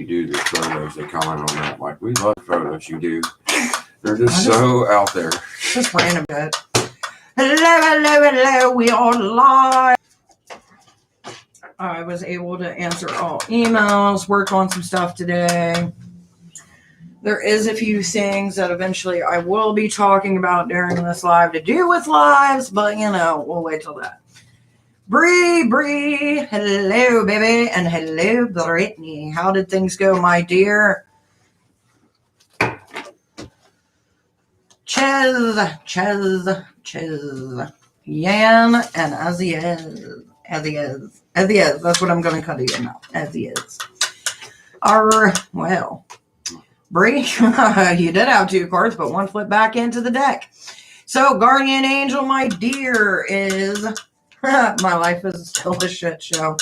You do the photos, they comment on that. Like, we love photos you do. They're just so out there. Just random bit. Hello. We are live. I was able to answer all emails, work on some stuff today. There is a few things that eventually I will be talking about during this live to do with lives, but we'll wait till that. Bree, hello, baby, and hello, Brittany. How did things go, my dear? Ches, Yan, and as he is. That's what I'm going to cut you now, as he is. Well, Bree, you did have 2 cards, but 1 flipped back into the deck. So, Guardian Angel, my dear, is... my life is still a shit show.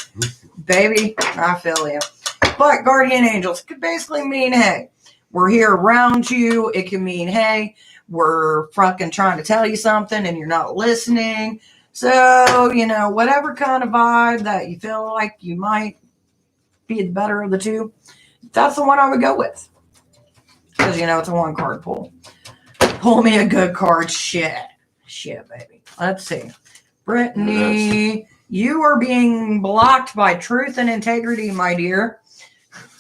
Baby, I feel you. But Guardian Angels could basically mean, hey, we're here around you. It can mean, hey, we're fucking trying to tell you something and you're not listening. So, whatever kind of vibe that you feel like you might be the better of the two, that's the one I would go with. Because, it's a 1-card pull. Pull me a good card. Shit, baby. Let's see. Brittany, you are being blocked by truth and integrity, my dear.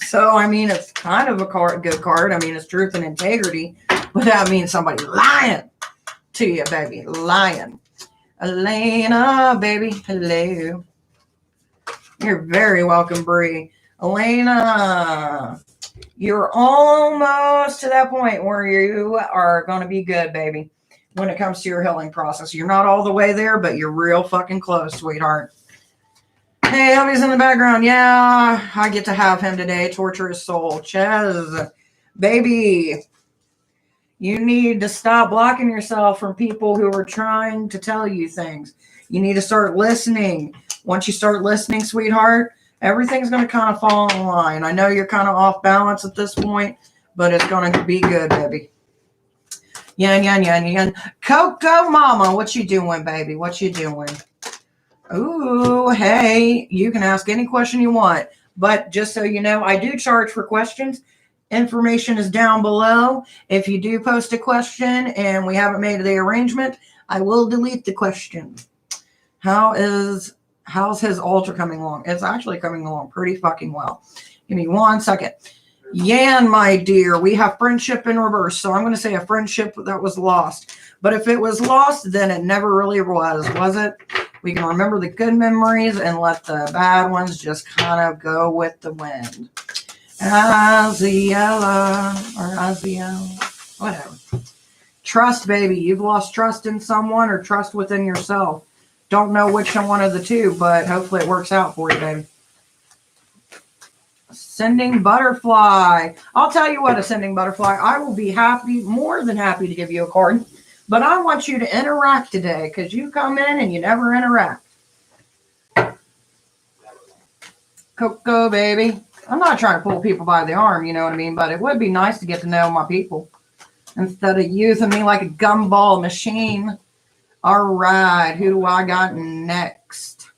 So, it's kind of a good card. It's truth and integrity. But that means somebody lying to you, baby. Lying. Elena, baby. Hello. You're very welcome, Bree. Elena, you're almost to that point where you are going to be good, baby. When it comes to your healing process. You're not all the way there, but you're real fucking close, sweetheart. Hey, Elvis in the background. Yeah, I get to have him today. Torturous soul. Ches, baby, you need to stop blocking yourself from people who are trying to tell you things. You need to start listening. Once you start listening, sweetheart, everything's going to kind of fall in line. I know you're kind of off balance at this point, but it's going to be good, baby. Yan. Coco Mama, what you doing, baby? What you doing? Ooh, hey, you can ask any question you want. But just so you know, I do charge for questions. Information is down below. If you do post a question and we haven't made the arrangement, I will delete the question. How's his altar coming along? It's actually coming along pretty fucking well. Give me 1 second. Yan, my dear, we have friendship in reverse. So I'm going to say a friendship that was lost. But if it was lost, then it never really was it? We can remember the good memories and let the bad ones just kind of go with the wind. Aziella, or Aziel, whatever. Trust, baby. You've lost trust in someone or trust within yourself. Don't know which one of the two, but hopefully it works out for you, baby. Ascending butterfly. I'll tell you what, ascending butterfly, I will be more than happy to give you a card, but I want you to interact today because you come in and you never interact. Coco, baby. I'm not trying to pull people by the arm, you know what I mean? But it would be nice to get to know my people instead of using me like a gumball machine. All right. Who do I got next?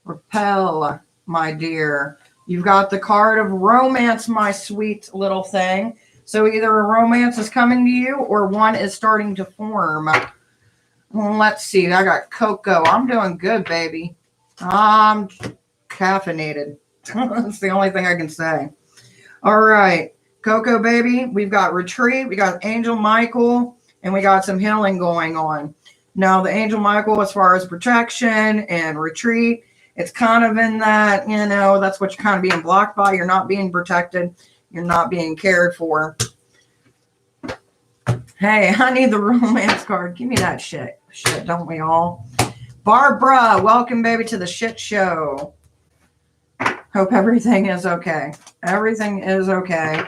Repel, my dear. You've got the card of romance, my sweet little thing. So either a romance is coming to you or one is starting to form. Let's see. I got Coco. I'm doing good, baby. I'm caffeinated. That's the only thing I can say. All right. Coco, baby. We've got retreat. We got Angel Michael. And we got some healing going on. Now, the Angel Michael, as far as protection and retreat, it's kind of in that, that's what you're kind of being blocked by. You're not being protected. You're not being cared for. Hey, I need the romance card. Give me that shit. Shit, don't we all? Barbara, welcome, baby, to the shit show. Hope everything is okay. Everything is okay.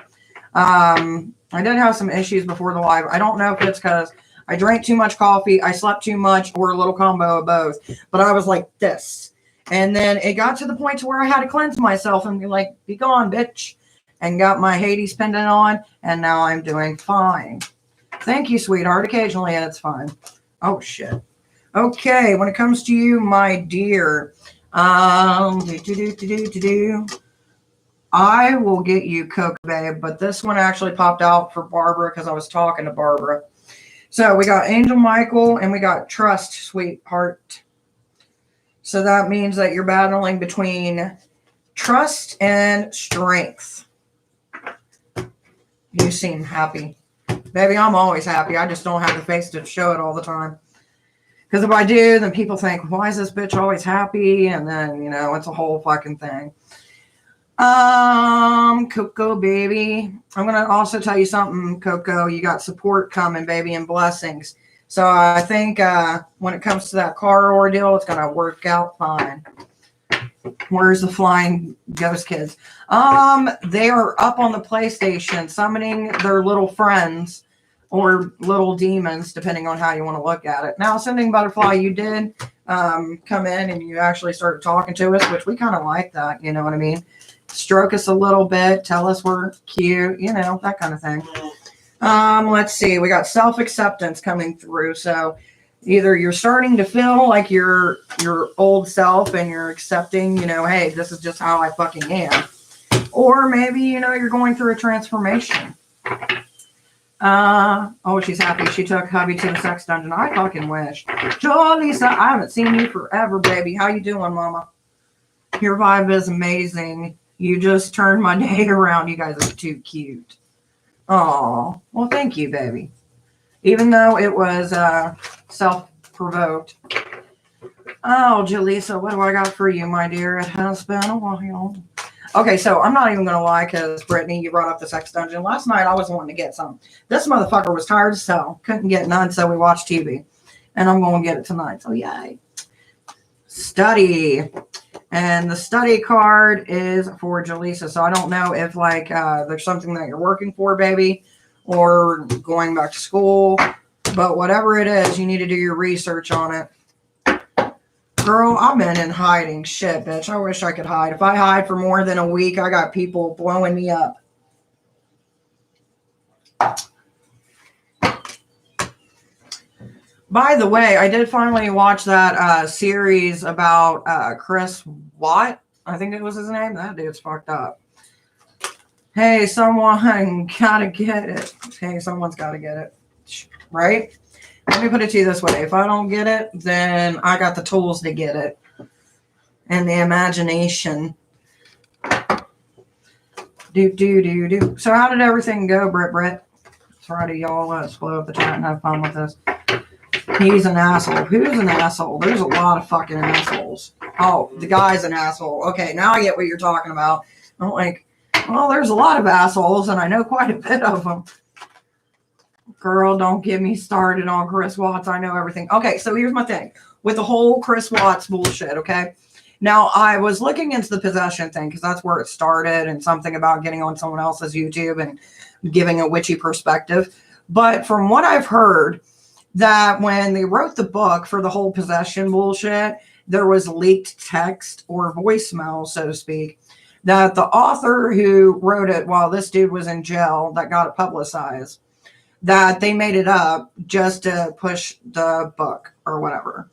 I did have some issues before the live. I don't know if it's because I drank too much coffee, I slept too much, or a little combo of both. But I was like this. And then it got to the point to where I had to cleanse myself and be like, be gone, bitch. And got my Hades pendant on. And now I'm doing fine. Thank you, sweetheart. Occasionally, and it's fine. Oh, shit. Okay, when it comes to you, my dear. I I will get you Coke, babe, but this one actually popped out for Barbara because I was talking to Barbara. So we got Angel Michael and we got Trust, Sweetheart. So that means that you're battling between trust and strength. You seem happy. Baby, I'm always happy. I just don't have the face to show it all the time. Because if I do, then people think, why is this bitch always happy? And then, you know, it's a whole fucking thing. Coco, baby. I'm going to also tell you something, Coco. You got support coming, baby, and blessings. So I think when it comes to that car ordeal, it's going to work out fine. Where's the flying ghost kids? They are up on the PlayStation summoning their little friends or little demons, depending on how you want to look at it. Now, Sending Butterfly, you did come in and you actually started talking to us, which we kind of like that, you know what I mean? Stroke us a little bit, tell us we're cute, you know, that kind of thing. Let's see, we got self-acceptance coming through. So either you're starting to feel like your old self and you're accepting, you know, hey, this is just how I fucking am. Or maybe, you know, you're going through a transformation. Oh, she's happy. She took hubby to the sex dungeon. I fucking wish. Jolisa, I haven't seen you forever, baby. How you doing, mama? Your vibe is amazing. You just turned my day around. You guys are too cute. Oh, well, thank you, baby. Even though it was self-provoked. Oh, Jolisa, what do I got for you, my dear? It has been a while. Okay, so I'm not even going to lie because, Brittany, you brought up the sex dungeon. Last night, I was wanting to get some. This motherfucker was tired as hell. Couldn't get none, so we watched TV. And I'm going to get it tonight. So, yay. Study. And the study card is for Jaleesa. So, I don't know if, like, there's something that you're working for, baby, or going back to school. But whatever it is, you need to do your research on it. Girl, I've been in hiding. Shit, bitch. I wish I could hide. If I hide for more than a week, I got people blowing me up. By the way, I did finally watch that series about Chris Watt. I think it was his name. That dude's fucked up. Hey, someone gotta get it. Hey, someone's gotta get it. Right? Let me put it to you this way. If I don't get it, then I got the tools to get it. And the imagination. Do. So how did everything go, Britt? Friday, y'all. Let's blow up the chat and have fun with this. He's an asshole. Who's an asshole? There's a lot of fucking assholes. Oh, the guy's an asshole. Okay, now I get what you're talking about. I'm like, well, there's a lot of assholes, and I know quite a bit of them. Girl, don't get me started on Chris Watts. I know everything. Okay, so here's my thing. With the whole Chris Watts bullshit, okay? Now, I was looking into the possession thing because that's where it started and something about getting on someone else's YouTube and giving a witchy perspective. But from what I've heard, that when they wrote the book for the whole possession bullshit, there was leaked text or voicemail, so to speak, that the author who wrote it while this dude was in jail that got it publicized, that they made it up just to push the book or whatever.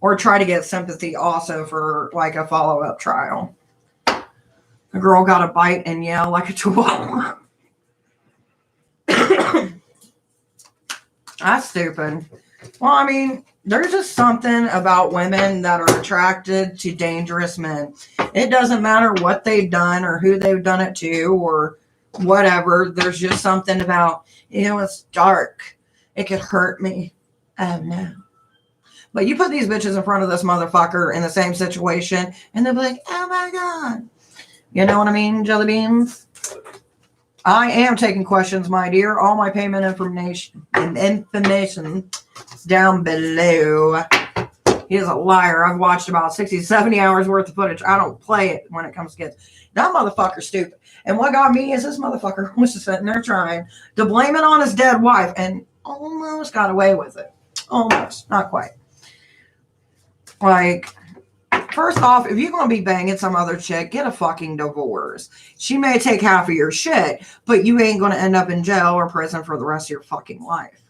Or try to get sympathy also for like a follow-up trial. The girl got to bite and yell like a chihuahua. That's stupid. Well, I mean, there's just something about women that are attracted to dangerous men. It doesn't matter what they've done or who they've done it to or whatever. There's just something about, you know, it's dark. It could hurt me. Oh, no. But you put these bitches in front of this motherfucker in the same situation, and they'll be like, oh, my God. You know what I mean, jelly beans? I am taking questions, my dear. All my payment information is down below. He is a liar. I've watched about 60, 70 hours worth of footage. I don't play it when it comes to kids. That motherfucker's stupid. And what got me is this motherfucker was just sitting there trying to blame it on his dead wife and almost got away with it. Almost. Not quite. Like, first off, if you're going to be banging some other chick, get a fucking divorce. She may take half of your shit, but you ain't going to end up in jail or prison for the rest of your fucking life.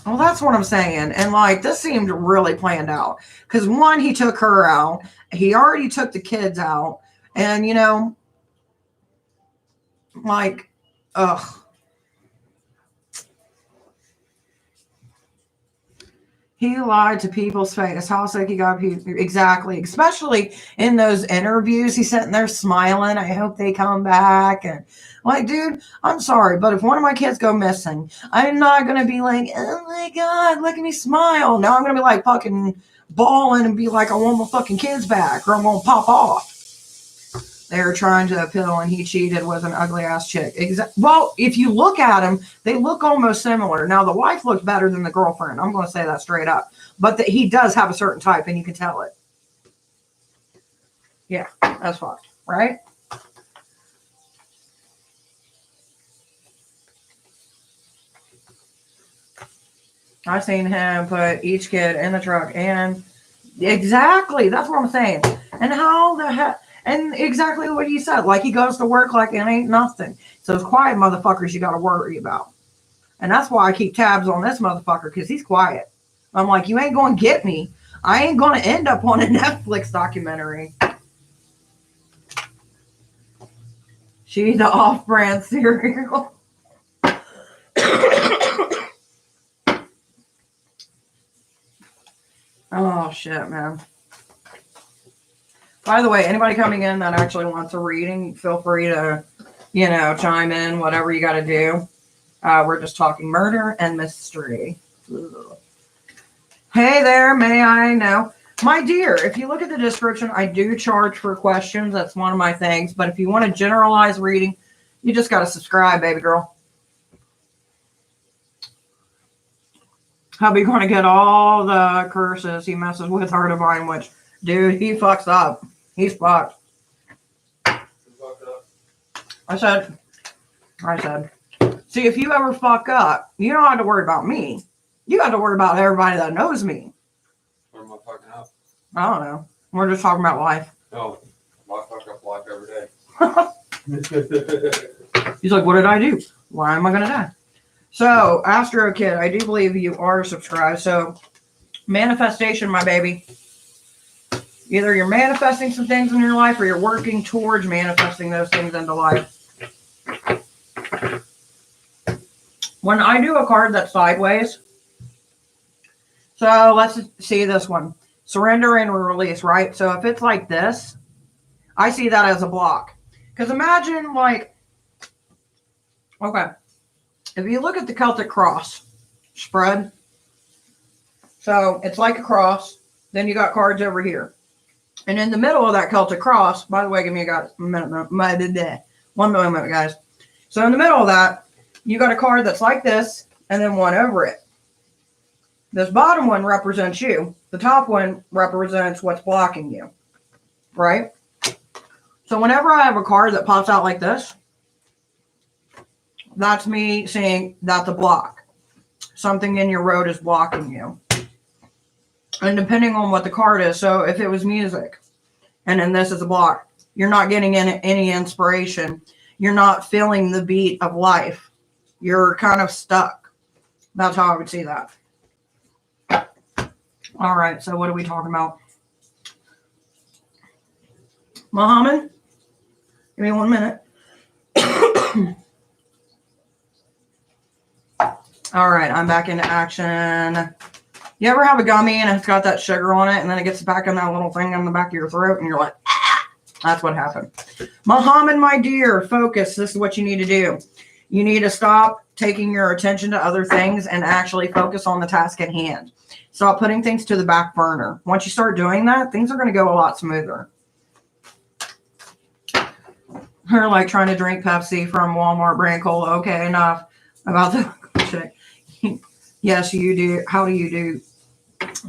Well, that's what I'm saying. And like, this seemed really planned out. Because one, he took her out. He already took the kids out. And, you know, like, ugh. He lied to people's face. How sick he got people. Exactly. Especially in those interviews. He's sitting there smiling. I hope they come back. And like, dude, I'm sorry, but if one of my kids go missing, I'm not going to be like, oh my God, look at me smile. No, I'm going to be like fucking bawling and be like, I want my fucking kids back or I'm going to pop off. They were trying to appeal and he cheated with an ugly ass chick. Well, if you look at them, they look almost similar. Now, the wife looked better than the girlfriend. I'm going to say that straight up. But he does have a certain type and you can tell it. Yeah, that's fucked, right? I seen him put each kid in the truck and exactly, that's what I'm saying. And how the heck, and exactly what he said, like he goes to work like it ain't nothing. So it's quiet motherfuckers you got to worry about. And that's why I keep tabs on this motherfucker because he's quiet. I'm like, you ain't going to get me. I ain't going to end up on a Netflix documentary. She's the off-brand cereal. Oh, shit, man. By the way, anybody coming in that actually wants a reading, feel free to, you know, chime in, whatever you got to do. We're just talking murder and mystery. Ugh. Hey there, may I know? My dear, if you look at the description, I do charge for questions. That's one of my things. But if you want a generalized reading, you just got to subscribe, baby girl. Hubby going to get all the curses he messes with our divine witch. Dude, he fucks up. He's fucked. I said. See, if you ever fuck up, you don't have to worry about me. You got to worry about everybody that knows me. What am I fucking up? I don't know. We're just talking about life. No, I fuck up life every day. He's like, what did I do? Why am I going to die? So, Astro Kid, I do believe you are subscribed. So, manifestation, my baby. Either you're manifesting some things in your life or you're working towards manifesting those things into life. When I do a card that's sideways, so let's see this one. Surrender and release, right? So if it's like this, I see that as a block. Because imagine like, okay, if you look at the Celtic cross spread, so it's like a cross, then you got cards over here. And in the middle of that Celtic cross, by the way, give me a minute, 1 moment, guys. So in the middle of that, you got a card that's like this, and then one over it. This bottom one represents you. The top one represents what's blocking you, right? So whenever I have a card that pops out like this, that's me saying that's a block. Something in your road is blocking you. And depending on what the card is, so if it was music, and then this is a block, you're not getting any inspiration. You're not feeling the beat of life. You're kind of stuck. That's how I would see that. All right, so what are we talking about? Muhammad? Give me 1 minute. All right, I'm back into action. You ever have a gummy and it's got that sugar on it and then it gets back in that little thing on the back of your throat and you're like, ah! That's what happened. Muhammad, my dear, focus. This is what you need to do. You need to stop taking your attention to other things and actually focus on the task at hand. Stop putting things to the back burner. Once you start doing that, things are going to go a lot smoother. Her like trying to drink Pepsi from Walmart brand cola. Okay, enough about the chick. Yes, you do. How do you do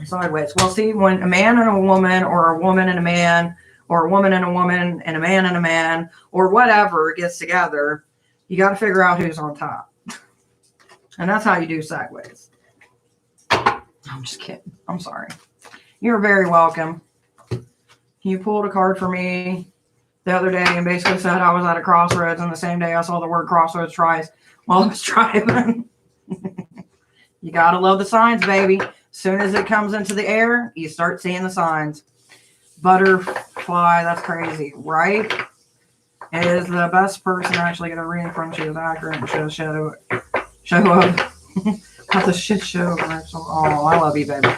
sideways? Well, see, when a man and a woman, or a woman and a man, or a woman and a woman, and a man, or whatever gets together, you got to figure out who's on top. And that's how you do sideways. I'm just kidding. I'm sorry. You're very welcome. You pulled a card for me the other day and basically said I was at a crossroads, and the same day I saw the word crossroads twice while I was driving. You gotta love the signs, baby. As soon as it comes into the air, you start seeing the signs. Butterfly, that's crazy, right? Is the best person to actually get a reading from. She is accurate and show up. Not the shit show. Oh, I love you, baby.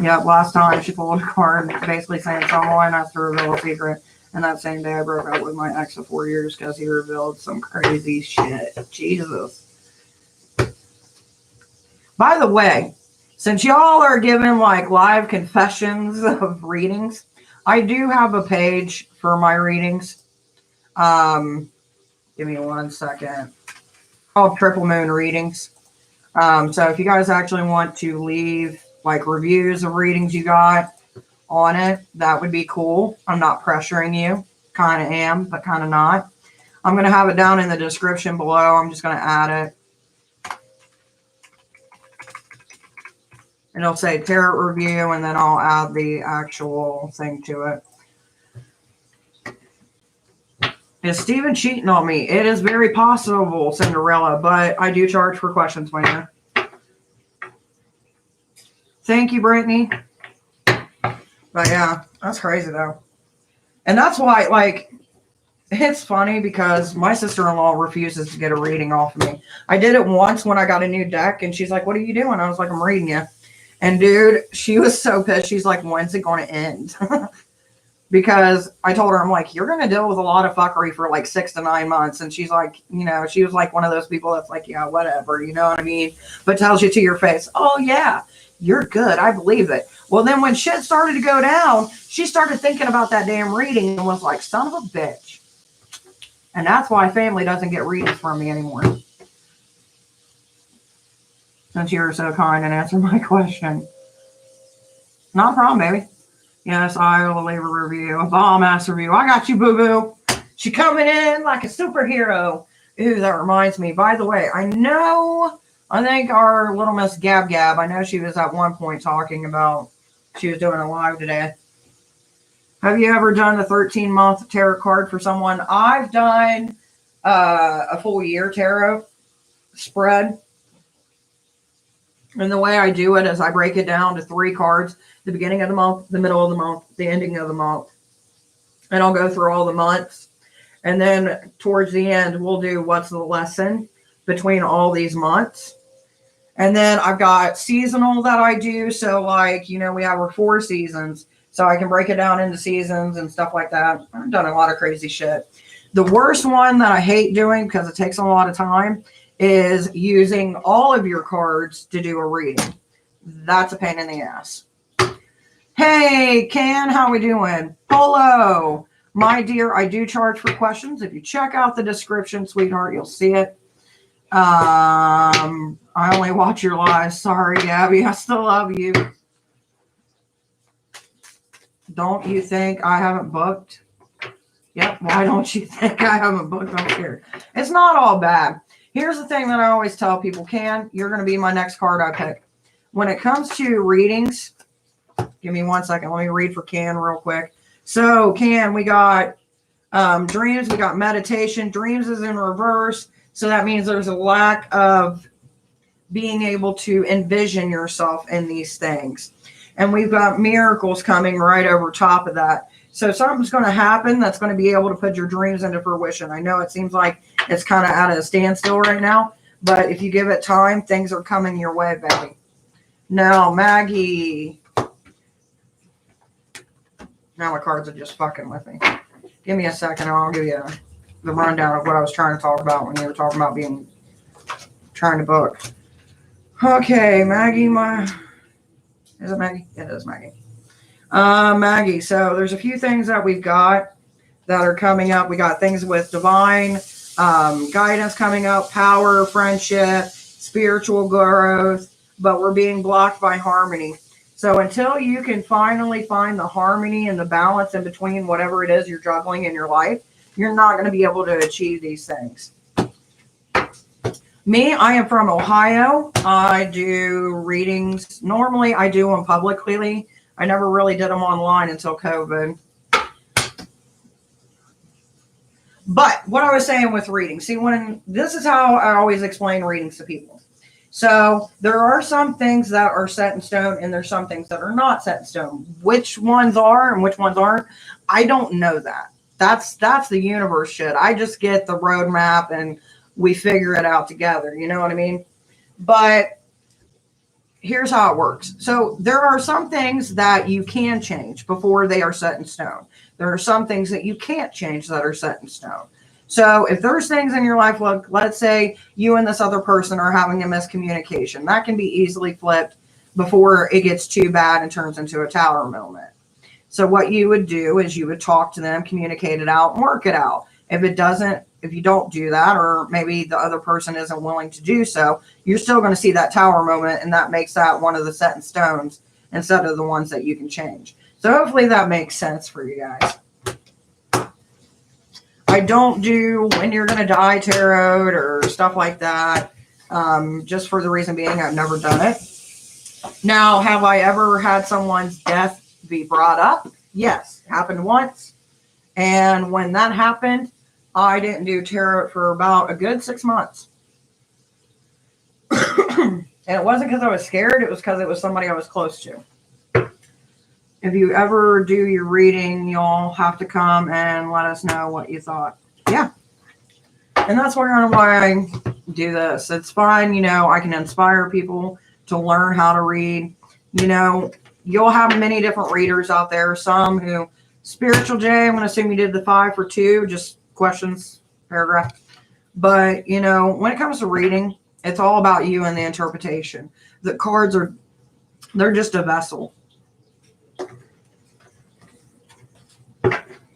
Yep, last time she pulled a card basically saying someone has to reveal a secret. And that same day I broke up with my ex of 4 years because he revealed some crazy shit. Jesus. By the way, since y'all are giving like live confessions of readings, I do have a page for my readings. Give me 1 second. Called Triple Moon Readings. So if you guys actually want to leave like reviews of readings you got on it, that would be cool. I'm not pressuring you. Kind of am, but kind of not. I'm going to have it down in the description below. I'm just going to add it. It'll say tarot review, and then I'll add the actual thing to it. Is Steven cheating on me? It is very possible, Cinderella, but I do charge for questions, my dear. Thank you, Brittany. But yeah, that's crazy, though. And that's why, like, it's funny because my sister-in-law refuses to get a reading off of me. I did it once when I got a new deck, and she's like, what are you doing? I was like, I'm reading you. And dude, she was so pissed. She's like, when's it going to end? Because I told her, I'm like, you're going to deal with a lot of fuckery for like 6 to 9 months. And she's like, you know, she was like one of those people that's like, yeah, whatever, you know what I mean? But tells you to your face, oh yeah, you're good. I believe it. Well, then when shit started to go down, she started thinking about that damn reading and was like, son of a bitch. And that's why family doesn't get readings from me anymore. Since you're so kind and answer my question. Not a problem, baby. Yes, I will leave a review, a bomb-ass review. I got you, boo-boo. She coming in like a superhero. Ooh, that reminds me. By the way, I think our little Miss Gab Gab, I know she was at one point talking about, she was doing a live today. Have you ever done a 13-month tarot card for someone? I've done a full year tarot spread. And the way I do it is I break it down to 3 cards, the beginning of the month, the middle of the month, the ending of the month. And I'll go through all the months. And then towards the end, we'll do what's the lesson between all these months. And then I've got seasonal that I do. So like, you know, we have our 4 seasons. So I can break it down into seasons and stuff like that. I've done a lot of crazy shit. The worst one that I hate doing because it takes a lot of time is using all of your cards to do a reading. That's a pain in the ass. Hey, Ken, how we doing? Hello. My dear, I do charge for questions. If you check out the description, sweetheart, you'll see it. I only watch your lives. Sorry, Gabby. I still love you. Don't you think I haven't booked? Yep. Why don't you think I haven't booked up here? It's not all bad. Here's the thing that I always tell people, Can, you're going to be my next card I pick. When it comes to readings, give me 1 second. Let me read for Can real quick. So, Can, we got dreams. We got meditation. Dreams is in reverse. So that means there's a lack of being able to envision yourself in these things. And we've got miracles coming right over top of that. So something's going to happen that's going to be able to put your dreams into fruition. I know it seems like it's kind of at a standstill right now, but if you give it time, things are coming your way, baby. Now, Maggie. Now my cards are just fucking with me. Give me a second and I'll give you the rundown of what I was trying to talk about when you were talking about trying to book. Okay, Maggie, is it Maggie? It is Maggie. Maggie, so there's a few things that we've got that are coming up. We got things with divine guidance coming up, power, friendship, spiritual growth, but we're being blocked by harmony. So until you can finally find the harmony and the balance in between whatever it is you're juggling in your life, you're not going to be able to achieve these things. Me, I am from Ohio. I do readings. Normally, I do them publicly. I never really did them online until COVID. But what I was saying with reading, see, this is how I always explain readings to people. So there are some things that are set in stone and there's some things that are not set in stone. Which ones are and which ones aren't, I don't know that. That's the universe shit. I just get the roadmap and we figure it out together. You know what I mean? But here's how it works. So there are some things that you can change before they are set in stone. There are some things that you can't change that are set in stone. So if there's things in your life, like let's say you and this other person are having a miscommunication, that can be easily flipped before it gets too bad and turns into a tower moment. So what you would do is you would talk to them, communicate it out, and work it out. If you don't do that, or maybe the other person isn't willing to do so, you're still going to see that tower moment, and that makes that one of the set in stones instead of the ones that you can change. So hopefully that makes sense for you guys. I don't do when you're going to die tarot or stuff like that, just for the reason being I've never done it. Now, have I ever had someone's death be brought up? Yes, happened once. And when that happened, I didn't do tarot for about a good 6 months. And it wasn't because I was scared. It was because it was somebody I was close to. If you ever do your reading, you'll have to come and let us know what you thought. Yeah. And that's why I do this. It's fun. You know, I can inspire people to learn how to read. You know, you'll have many different readers out there. Some who, Spiritual J, I'm going to assume you did the 5 for 2, just questions, paragraph. But, you know, when it comes to reading, it's all about you and the interpretation. The cards they're just a vessel.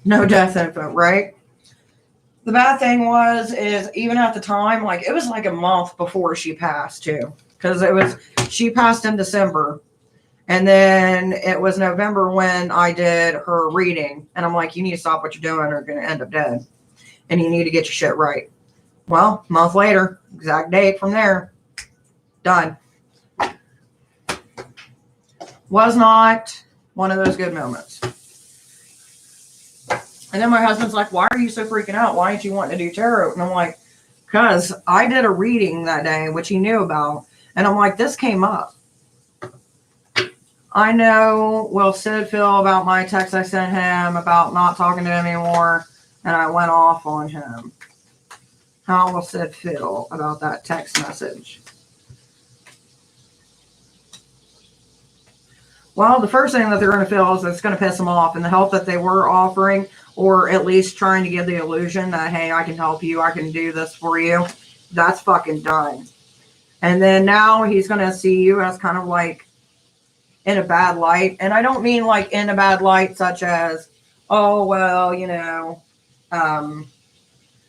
No death info, right? The bad thing is even at the time, like it was like a month before she passed too. Because she passed in December. And then it was November when I did her reading. And I'm like, you need to stop what you're doing or you're going to end up dead. And you need to get your shit right. Well, a month later, exact date from there, done. Was not one of those good moments. And then my husband's like, why are you so freaking out? Why aren't you wanting to do tarot? And I'm like, because I did a reading that day, which he knew about. And I'm like, this came up. I know, will Sid feel about my text I sent him about not talking to him anymore? And I went off on him. How will Sid feel about that text message? Well, the first thing that they're going to feel is it's going to piss them off. And the help that they were offering, or at least trying to give the illusion that, hey, I can help you, I can do this for you, that's fucking done. And then now he's going to see you as kind of like in a bad light. And I don't mean like in a bad light such as, oh, well, you know,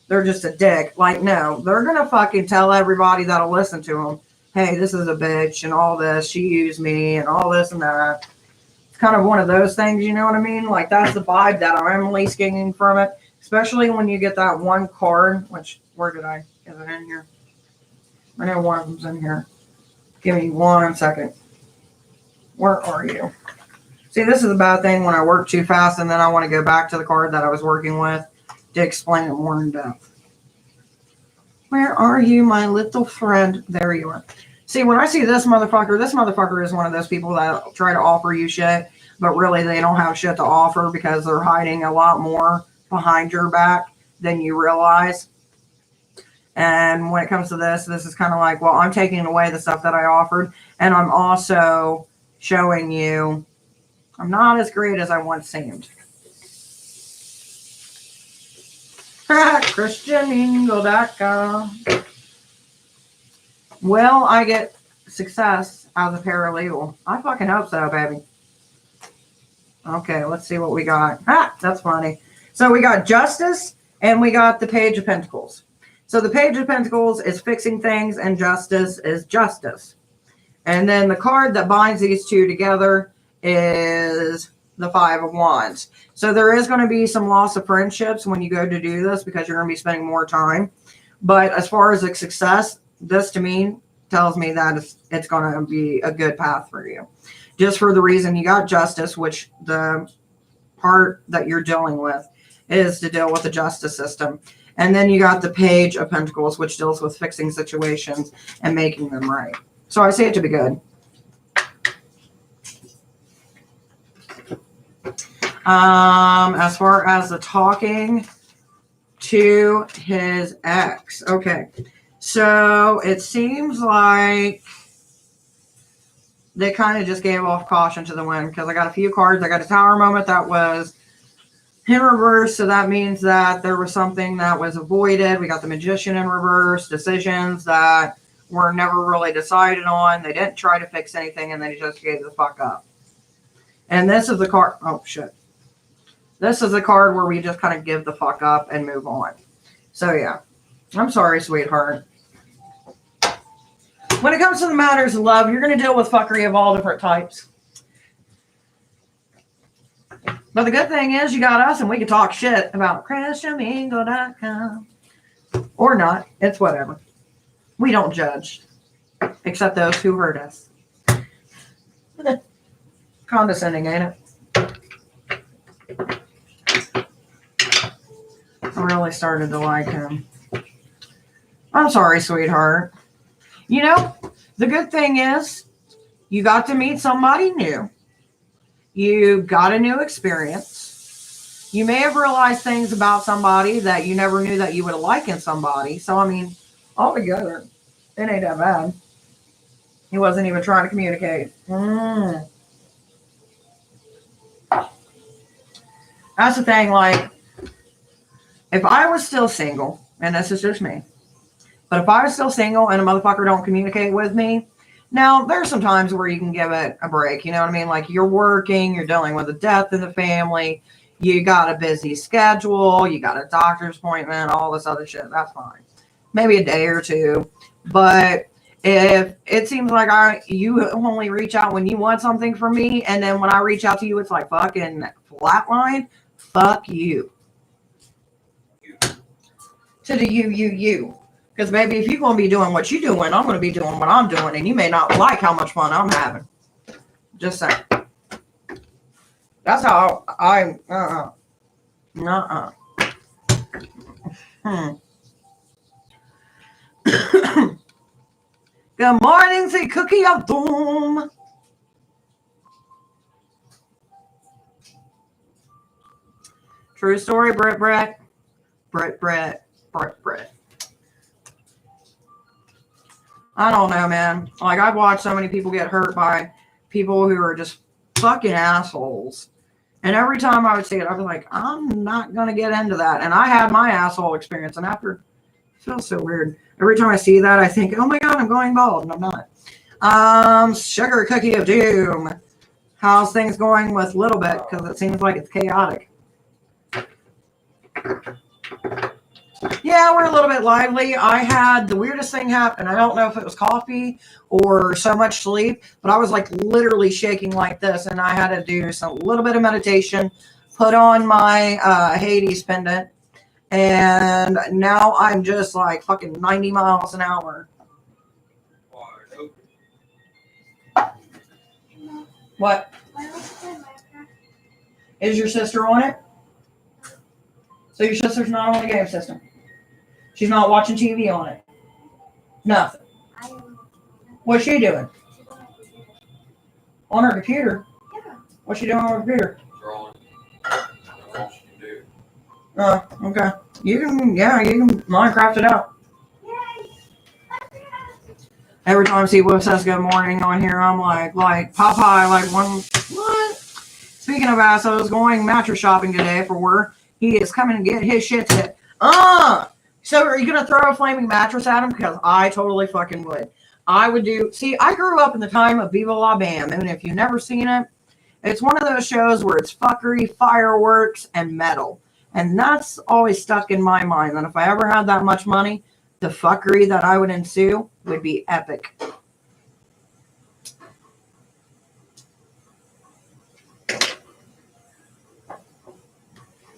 they're just a dick. Like, no, they're going to fucking tell everybody that'll listen to them, hey, this is a bitch and all this, she used me and all this and that. It's kind of one of those things, you know what I mean? Like, that's the vibe that I'm at least getting from it, especially when you get that one card, which, where did I get it in here? I know one of them's in here. Give me 1 second. Where are you? See, this is the bad thing when I work too fast and then I want to go back to the card that I was working with to explain it more in depth. Where are you, my little friend? There you are. See, when I see this motherfucker is one of those people that try to offer you shit, but really they don't have shit to offer because they're hiding a lot more behind your back than you realize. And when it comes to this is kind of like, well, I'm taking away the stuff that I offered, and I'm also showing you I'm not as great as I once seemed. ChristianMingle.com. Will I get success as a paralegal? I fucking hope so, baby. Okay, let's see what we got. That's funny. So we got Justice and we got the Page of Pentacles. So the Page of Pentacles is fixing things and Justice is justice. And then the card that binds these two together is the Five of Wands. So there is going to be some loss of friendships when you go to do this because you're going to be spending more time. But as far as the success, this to me tells me that it's going to be a good path for you. Just for the reason you got Justice, which the part that you're dealing with is to deal with the justice system. And then you got the Page of Pentacles, which deals with fixing situations and making them right. So I see it to be good. As far as the talking to his ex. Okay. So it seems like they kind of just gave off caution to the wind, because I got a few cards. I got a Tower moment that was in reverse, so that means that there was something that was avoided. We got the Magician in reverse, decisions that were never really decided on. They didn't try to fix anything, and they just gave the fuck up. And this is the card. Oh, shit. This is the card where we just kind of give the fuck up and move on. So, yeah. I'm sorry, sweetheart. When it comes to the matters of love, you're going to deal with fuckery of all different types. But the good thing is you got us, and we can talk shit about ChristianMingle.com. Or not. It's whatever. We don't judge. Except those who hurt us. Condescending, ain't it? I really started to like him. I'm sorry, sweetheart. You know, the good thing is you got to meet somebody new. You got a new experience. You may have realized things about somebody that you never knew that you would have liked in somebody. So, I mean, altogether, it ain't that bad. He wasn't even trying to communicate. That's the thing, like, if I was still single, and this is just me, but if I was still single and a motherfucker don't communicate with me, now there's some times where you can give it a break. You know what I mean? Like, you're working, you're dealing with a death in the family, you got a busy schedule, you got a doctor's appointment, all this other shit. That's fine. Maybe a day or two. But if it seems like you only reach out when you want something from me, and then when I reach out to you, it's like fucking flatline, fuck you. To the you. Because, baby, if you're going to be doing what you're doing, I'm going to be doing what I'm doing. And you may not like how much fun I'm having. Just saying. That's how Good morning, the Cookie of Doom. True story, Brett. I don't know, man. Like, I've watched so many people get hurt by people who are just fucking assholes. And every time I would see it, I'd be like, I'm not going to get into that. And I had my asshole experience. And after, it feels so weird. Every time I see that, I think, oh my God, I'm going bald. And I'm not. Sugar Cookie of Doom. How's things going with Little Bit? Because it seems like it's chaotic. Yeah, we're a little bit lively. I had the weirdest thing happen. I don't know if it was coffee or so much sleep, but I was like literally shaking like this, and I had to do a little bit of meditation, put on my Hades pendant, and now I'm just like fucking 90 miles an hour. What? Is your sister on it? So your sister's not on the game system? She's not watching TV on it? Nothing. What's she doing? On her computer? Yeah. What's she doing on her computer? Drawing. What she can do. Oh, okay. You can Minecraft it out. Every time I see Will says good morning on here, I'm like Popeye, like one, what? Speaking of assholes, going mattress shopping today for work. He is coming to get his shit set. So are you going to throw a flaming mattress at him? Because I totally fucking would. I would do. See, I grew up in the time of Viva La Bam. And if you've never seen it, it's one of those shows where it's fuckery, fireworks, and metal. And that's always stuck in my mind. That if I ever had that much money, the fuckery that I would ensue would be epic.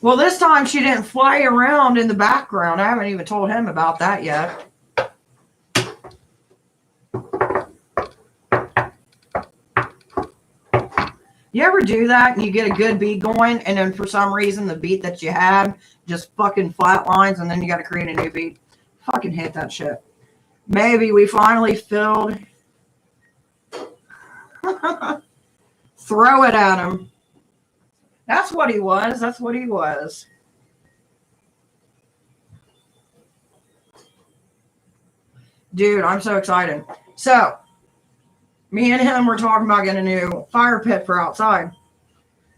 Well, this time she didn't fly around in the background. I haven't even told him about that yet. You ever do that and you get a good beat going, and then for some reason the beat that you had just fucking flatlines, and then you got to create a new beat? Fucking hate that shit. Maybe we finally filled. Throw it at him. That's what he was. That's what he was. Dude, I'm so excited. So, me and him were talking about getting a new fire pit for outside.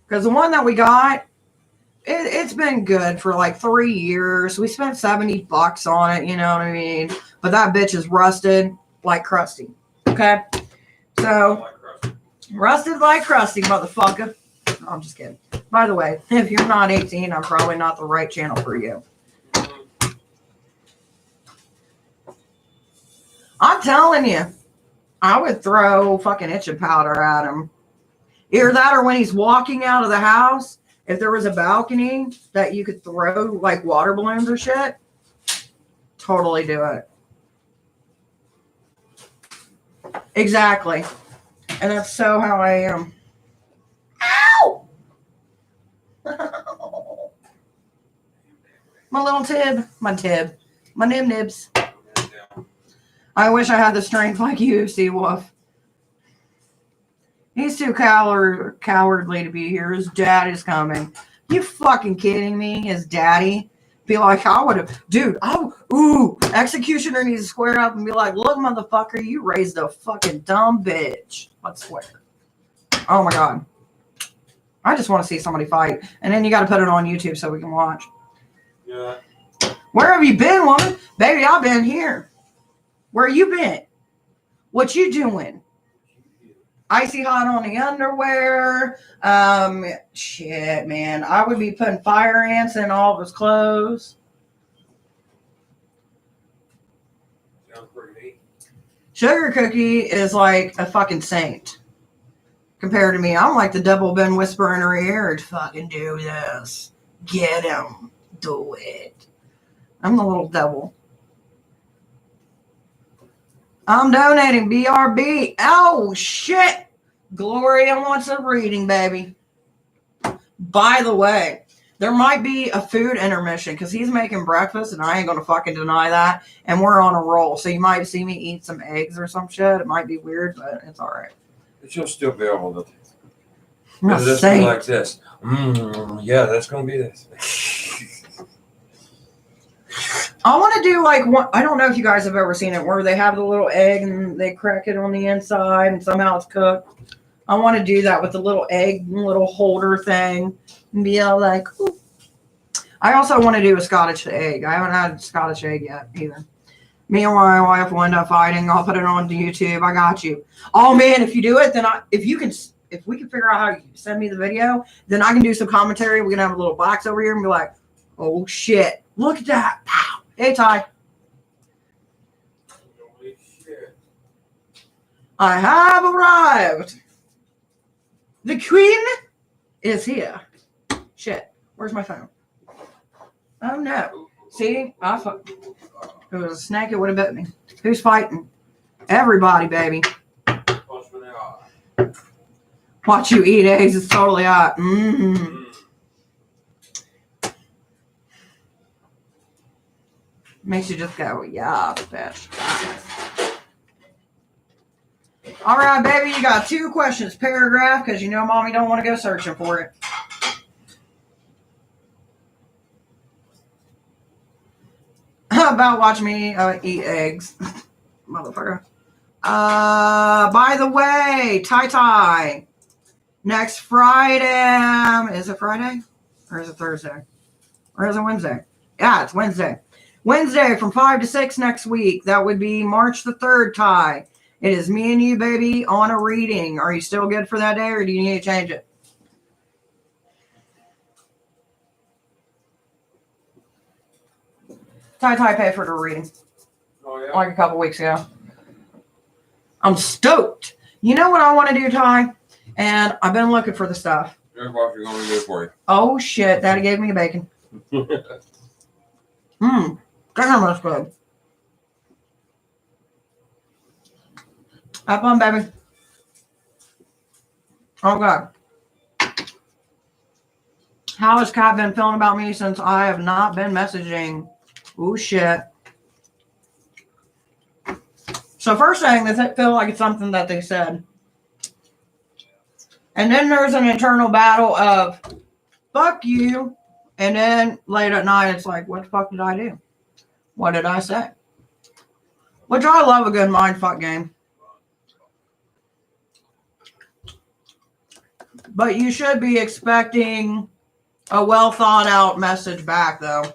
Because the one that we got, it's been good for like 3 years. We spent $70 on it, you know what I mean? But that bitch is rusted like Krusty. Okay? So, rusted like Krusty, motherfucker. No, I'm just kidding. By the way, if you're not 18, I'm probably not the right channel for you. I'm telling you, I would throw fucking itching powder at him. Either that or when he's walking out of the house, if there was a balcony that you could throw like water balloons or shit, totally do it. Exactly. And that's so how I am. Ow! My little tib. My tib. My nibs. I wish I had the strength like you, Seawolf. He's too cowardly to be here. His dad is coming. You fucking kidding me? His daddy? Be like, I would have. Dude, executioner needs to square up and be like, look, motherfucker, you raised a fucking dumb bitch. Let's swear. Oh my God. I just want to see somebody fight. And then you got to put it on YouTube so we can watch. Yeah. Where have you been, woman? Baby, I've been here. Where you been? What you doing? Icy hot on the underwear. Shit, man. I would be putting fire ants in all of his clothes. Sounds pretty neat. Sugar Cookie is like a fucking saint compared to me. I'm like the devil been whispering in her ear, fucking do this. Get him. Do it. I'm the little devil. I'm donating BRB. Oh, shit. Gloria wants a reading, baby. By the way, there might be a food intermission because he's making breakfast and I ain't going to fucking deny that. And we're on a roll. So you might see me eat some eggs or some shit. It might be weird, but it's all right. But you'll still be able to. I'm Just be like this. Yeah, that's going to be this. I want to do like one. I don't know if you guys have ever seen it where they have the little egg and they crack it on the inside and somehow it's cooked. I want to do that with the little egg, little holder thing, and be all like, ooh. I also want to do a Scottish egg. I haven't had a Scottish egg yet either. Me and my wife will end up fighting. I'll put it on YouTube. I got you. Oh man, if you do it, then if we can figure out how to send me the video, then I can do some commentary. We're gonna have a little box over here and be like, oh shit, look at that. Pow. Hey, Ty. Holy shit. I have arrived. The queen is here. Shit. Where's my phone? Oh, no. See? If it was a snake, it would have bit me. Who's fighting? Everybody, baby. Watch you eat eggs. It's totally hot. Mmm. Makes you just go, yeah, bitch. All right, baby, you got 2 questions. Paragraph, because you know mommy don't want to go searching for it. How about watching me eat eggs? Motherfucker. By the way, Ty. Next Friday. Is it Friday? Or is it Thursday? Or is it Wednesday? Yeah, it's Wednesday. Wednesday from 5 to 6 next week. That would be March the 3rd, Ty. It is me and you, baby, on a reading. Are you still good for that day, or do you need to change it? Ty paid for the reading. Oh, yeah? Like a couple weeks ago. I'm stoked. You know what I want to do, Ty? And I've been looking for the stuff. Here's what you're going to do for you. Oh, shit. Daddy gave me a bacon. Damn, that's good. Up on, baby. Oh, God. How has Kat been feeling about me since I have not been messaging? Ooh, shit. So first thing, does it feel like it's something that they said? And then there's an internal battle of, fuck you. And then late at night, it's like, what the fuck did I do? What did I say? Which I love a good mindfuck game. But you should be expecting a well thought out message back, though.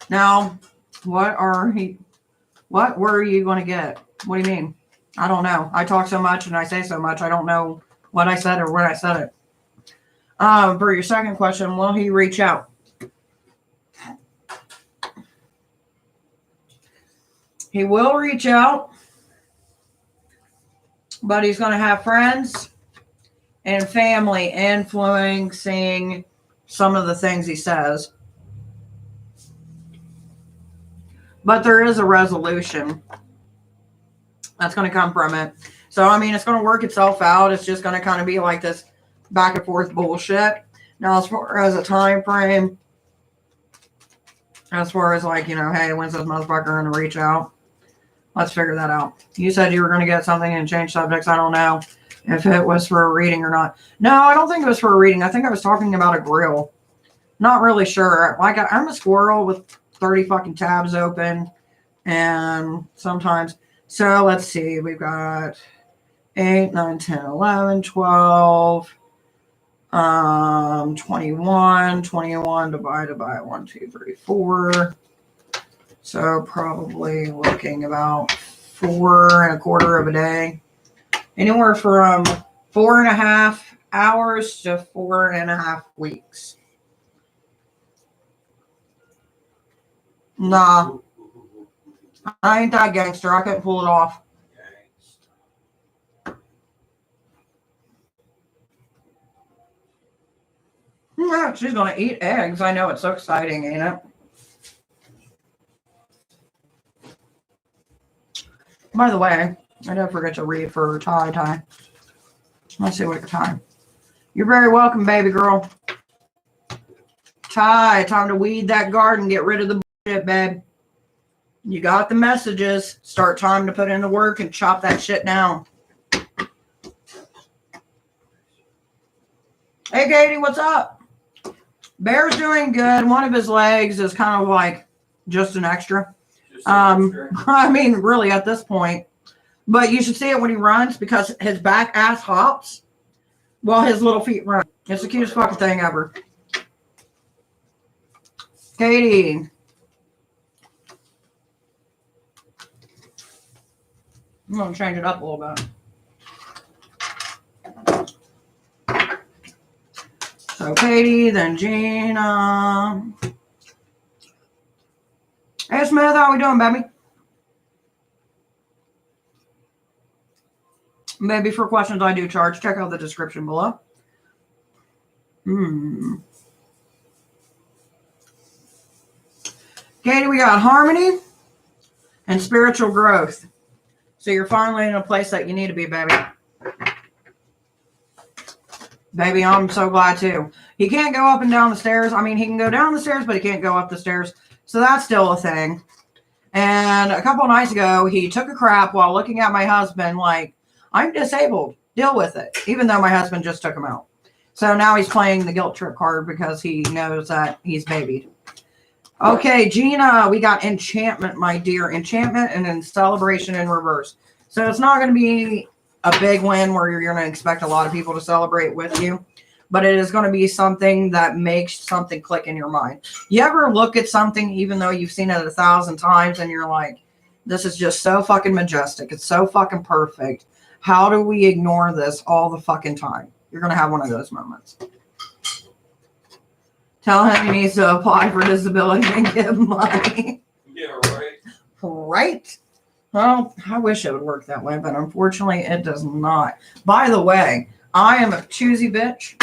Now, what were you going to get? What do you mean? I don't know. I talk so much and I say so much. I don't know what I said or when I said it. For your second question, will he reach out? He will reach out, but he's going to have friends and family influencing some of the things he says. But there is a resolution that's going to come from it. So, I mean, it's going to work itself out. It's just going to kind of be like this back and forth bullshit. Now, as far as a time frame, as far as like, you know, hey, when's this motherfucker going to reach out? Let's figure that out. You said you were going to get something and change subjects. I don't know if it was for a reading or not. No, I don't think it was for a reading. I think I was talking about a grill. Not really sure. Like, I'm a squirrel with 30 fucking tabs open. And sometimes, so let's see. We've got 8, 9, 10, 11, 12, 21 divided by 1, 2, 3, 4. So probably looking about 4.25 of a day. Anywhere from 4.5 hours to 4.5 weeks. Nah. I ain't that gangster. I couldn't pull it off. Yeah, she's going to eat eggs. I know, it's so exciting, ain't it? By the way, I did forget to read for Ty. Let's see what time. You're very welcome, baby girl. Ty, time to weed that garden. Get rid of the bullshit, babe. You got the messages. Start time to put in the work and chop that shit down. Hey, Katie, what's up? Bear's doing good. One of his legs is kind of like just an extra. I mean, really at this point. But you should see it when he runs because his back ass hops while his little feet run. It's the cutest fucking thing ever. Katie. I'm going to change it up a little bit. So Katie, then Gina. Hey Smith, how we doing, baby? Maybe for questions I do charge, check out the description below. Katie, we got harmony and spiritual growth. So you're finally in a place that you need to be, baby. Baby, I'm so glad too. He can't go up and down the stairs. I mean, he can go down the stairs, but he can't go up the stairs. So that's still a thing. And a couple of nights ago, he took a crap while looking at my husband like, I'm disabled. Deal with it. Even though my husband just took him out. So now he's playing the guilt trip card because he knows that he's babied. Okay, Gina, we got enchantment, my dear. Enchantment and then celebration in reverse. So it's not going to be a big win where you're going to expect a lot of people to celebrate with you. But it is going to be something that makes something click in your mind. You ever look at something even though you've seen it 1,000 times and you're like, this is just so fucking majestic. It's so fucking perfect. How do we ignore this all the fucking time? You're going to have one of those moments. Tell him he needs to apply for disability and give money. Yeah, right. Right? Well, I wish it would work that way, but unfortunately it does not. By the way, I am a choosy bitch.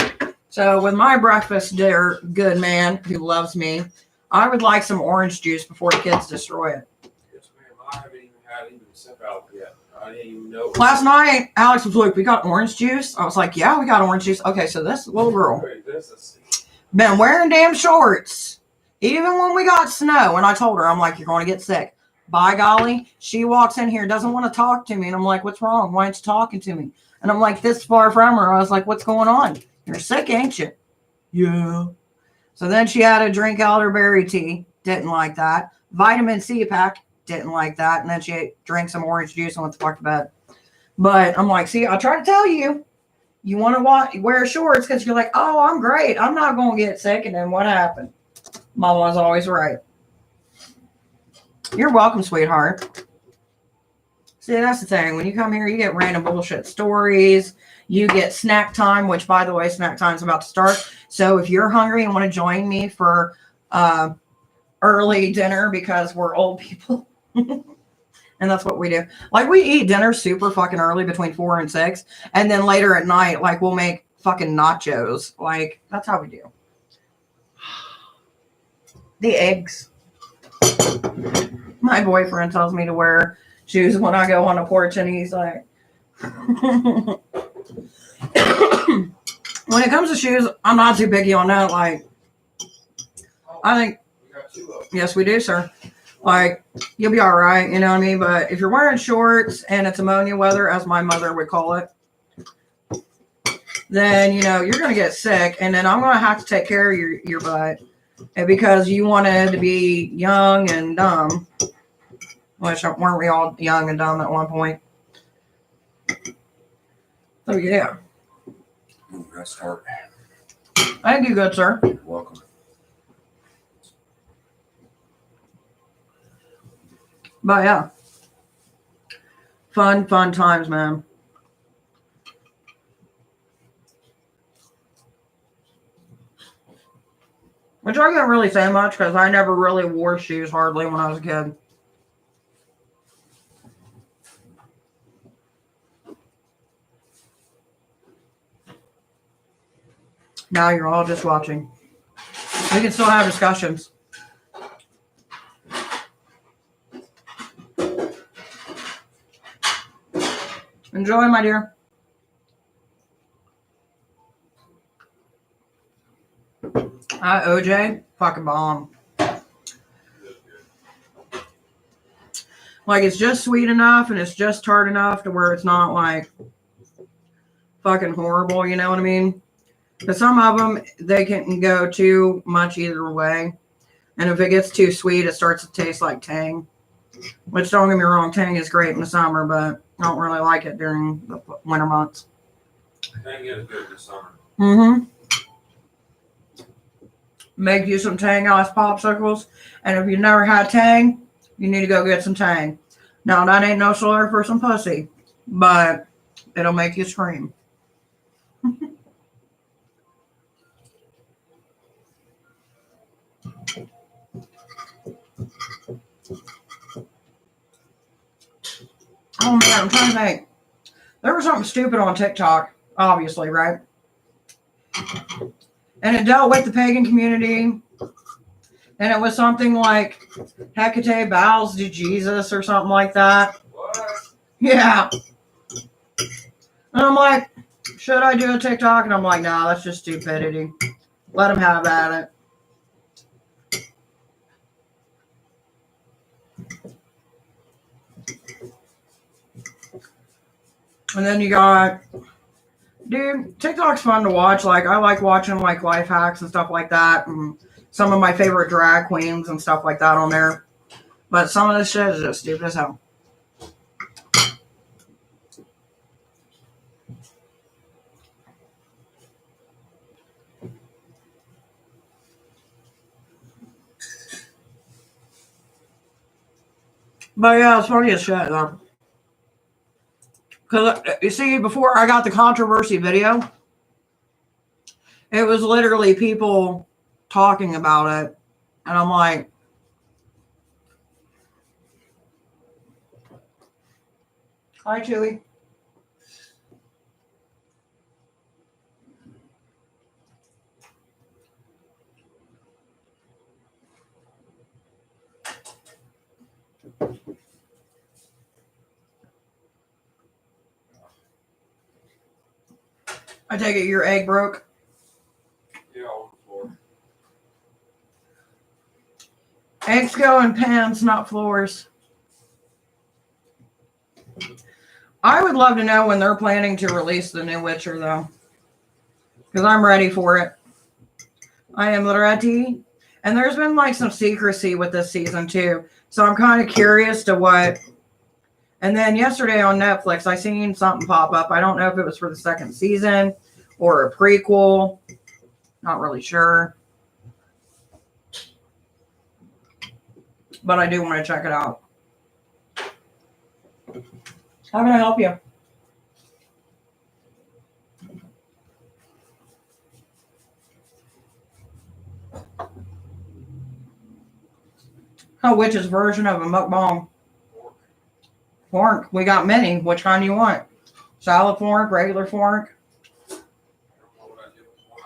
So with my breakfast, dear good man who loves me, I would like some orange juice before the kids destroy it. Yes, ma'am. I haven't even had even a sip out yet. I didn't even know. Last night, Alex was like, we got orange juice. I was like, yeah, we got orange juice. Okay, so this little girl been wearing damn shorts. Even when we got snow, and I told her, I'm like, you're going to get sick. By golly, she walks in here, doesn't want to talk to me. And I'm like, what's wrong? Why aren't you talking to me? And I'm like, this far from her. I was like, what's going on? You're sick, ain't you? Yeah. So then she had to drink elderberry tea. Didn't like that. Vitamin C pack. Didn't like that. And then she drank some orange juice and went the fuck to bed. But I'm like, see, I try to tell you, you want to wear shorts because you're like, oh, I'm great. I'm not going to get sick. And then what happened? Mama's always right. You're welcome, sweetheart. See, that's the thing. When you come here, you get random bullshit stories. You get snack time, which, by the way, snack time is about to start. So if you're hungry and want to join me for early dinner because we're old people, and that's what we do. Like, we eat dinner super fucking early between 4 and 6. And then later at night, like, we'll make fucking nachos. Like, that's how we do. The eggs. My boyfriend tells me to wear shoes when I go on a porch, and he's like, when it comes to shoes, I'm not too picky on that. Like, I think, yes, we do, sir. Like, you'll be all right, you know what I mean? But if you're wearing shorts and it's ammonia weather, as my mother would call it, then, you know, you're going to get sick, and then I'm going to have to take care of your butt. And because you wanted to be young and dumb, which weren't we all young and dumb at one point? So, yeah. Ooh, let's start. Thank you, good sir. You're welcome. But, yeah. Fun times, man. Which I can't really say much because I never really wore shoes hardly when I was a kid. Now you're all just watching. We can still have discussions. Enjoy, my dear. OJ, fucking bomb. Like, it's just sweet enough and it's just tart enough to where it's not like fucking horrible, you know what I mean? But some of them, they can go too much either way. And if it gets too sweet, it starts to taste like Tang. Which, don't get me wrong, Tang is great in the summer, but I don't really like it during the winter months. Tang is good in the summer. Mm-hmm. Make you some Tang ice popsicles. And if you've never had Tang, you need to go get some Tang. Now, that ain't no slur for some pussy, but it'll make you scream. Oh, man, I'm trying to think. There was something stupid on TikTok, obviously, right? And it dealt with the pagan community. And it was something like Hecate bows to Jesus or something like that. What? Yeah. And I'm like, should I do a TikTok? And I'm like, nah, that's just stupidity. Let them have at it. And then you got, dude, TikTok's fun to watch. Like, I like watching like life hacks and stuff like that, and some of my favorite drag queens and stuff like that on there. But some of this shit is just stupid as hell. But yeah, it's funny as shit though. Because, you see, before I got the controversy video, it was literally people talking about it. And I'm like, hi, Chewy. I take it your egg broke. Yeah, on the floor. Eggs go in pans, not floors. I would love to know when they're planning to release the new Witcher, though. Because I'm ready for it. I am ready. And there's been like some secrecy with this season, too. So I'm kind of curious to what. And then yesterday on Netflix, I seen something pop up. I don't know if it was for the second season or a prequel. Not really sure. But I do want to check it out. How can I help you? A witch's version of a mukbang. Fork. We got many. Which kind do you want? Salad fork, regular fork? I don't know what I did with the one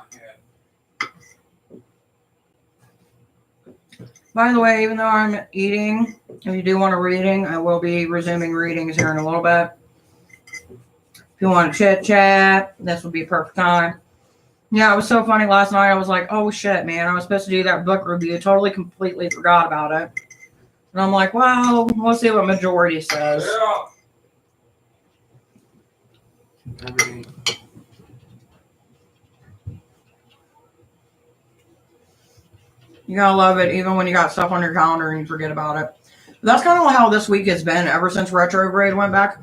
I had. By the way, even though I'm eating, if you do want a reading, I will be resuming readings here in a little bit. If you want to chit chat, this would be a perfect time. Yeah, it was so funny last night. I was like, oh shit, man. I was supposed to do that book review. Totally, completely forgot about it. And I'm like, well, we'll see what majority says. Yeah. I mean, You gotta love it, even when you got stuff on your calendar and you forget about it. That's kind of how this week has been ever since retrograde went back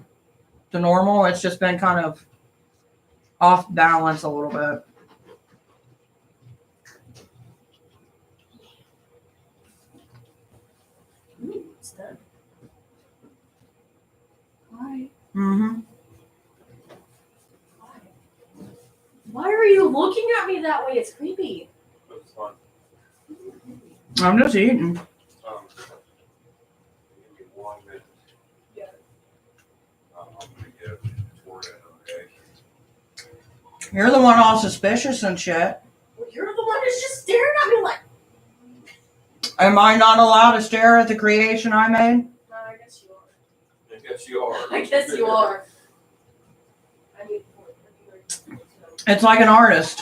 to normal. It's just been kind of off balance a little bit. Ooh, it's done. Why? Mm-hmm. Why? Why are you looking at me that way? It's creepy. it's fun. I'm just eating. Give me 1 minute. Yeah. I'm going to give Victoria another egg. You're the one all suspicious and shit. Well, you're the one who's just staring at me like. Am I not allowed to stare at the creation I made? No, I guess you are. I guess you are. I guess you are. I need It's like an artist.